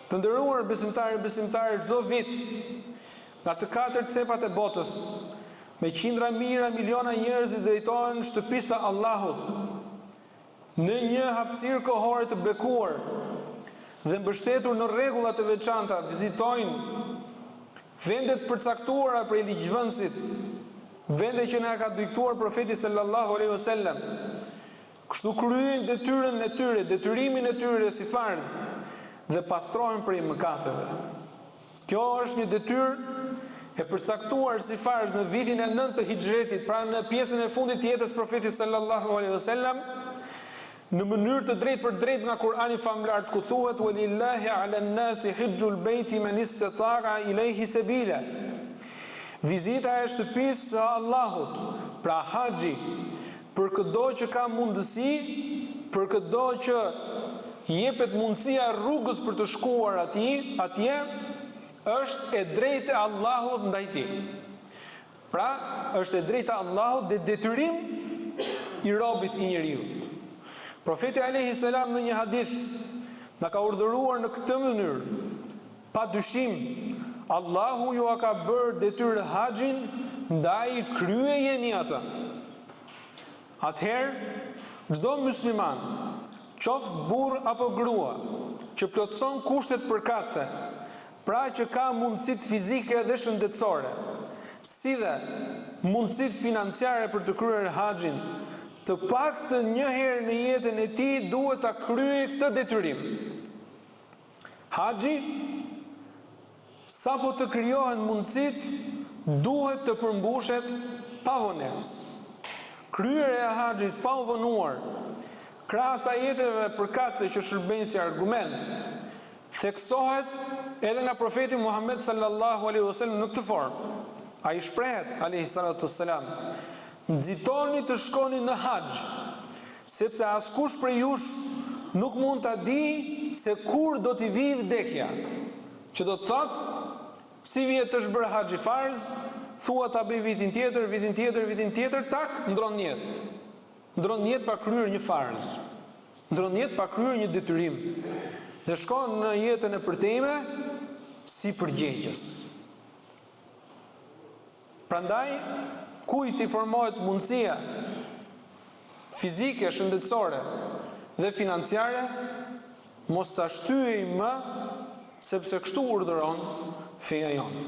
Të nderuar besimtarë, çdo vit nga të katër cepat e botës, me qindra mijëra miliona njerëz i drejtohen shtëpisë së Allahut në një hapësirë kohore të bekuar dhe mbështetur në rregulla të veçanta, vizitojnë vendet përcaktuara prej ligjvënësit, vende që na ka diktuar profeti sallallahu alaihi wasallam. Kështu kryejnë detyrën e tyre, detyrimin e tyre si farz dhe pastrohen prej mëkateve. Kjo është një detyrë e përcaktuar si farz në vitin e 9 të Hijretit, pra në pjesën e fundit të jetës profetit sallallahu alaihi wasallam, në mënyrë të drejtë për drejtë nga Kurani famlar, ku thuhet walillahi ala nnasi hijjul beyti man istata'a ilayhi sabila. Vizita e shtëpisë së Allahut, pra haxhi, për çdo që ka mundësi, për çdo që jepet mundësia rrugës për të shkuar atje, është e drejtë e Allahut ndaj tij. Pra, është e drejtë e Allahut dhe detyrim i robit i njeriu. Profeti alayhi salam në një hadith na ka urdhëruar në këtë mënyrë. Pa dyshim, Allahu ju ka bërë detyrë haxhin, ndaj kryejeni atë. Atëherë, çdo musliman, qoftë burr apo grua, që plotëson kushtet përkatëse, pra që ka mundësitë fizike dhe shëndetësore, si dhe mundësitë financiare për të kryer haxhin, të paktën një herë në jetën e tij duhet ta kryejë këtë detyrim. Haxhi, sapo të krijohen mundësitë, duhet të përmbushet pa vonesë. Kryerja e haxhit pa u vonuar, krahas ajeteve përkatëse që shërbejnë si argument, theksohet edhe nga profeti Muhammed sallallahu alaihi wasallam në këtë formë. Ai shprehet alaihi salatu wassalam: nxitoni të shkoni në haxh, sepse askush prej jush nuk mund ta di se kur do t'i vijë vdekja. Që do të thotë, si vjet të shbër haxhi farz, thua ta bëj vitin tjetër, tak, ndron jetë. Ndron jetë pa kryer një farz. Ndron jetë pa kryer një detyrim. Dhe shkon në jetën e përtejme si përgjegjës. Prandaj, kujt i formohet mundësia fizike, shëndetësore dhe financiare, mos ta shtyej më, sepse kështu urdhëron feja jonë.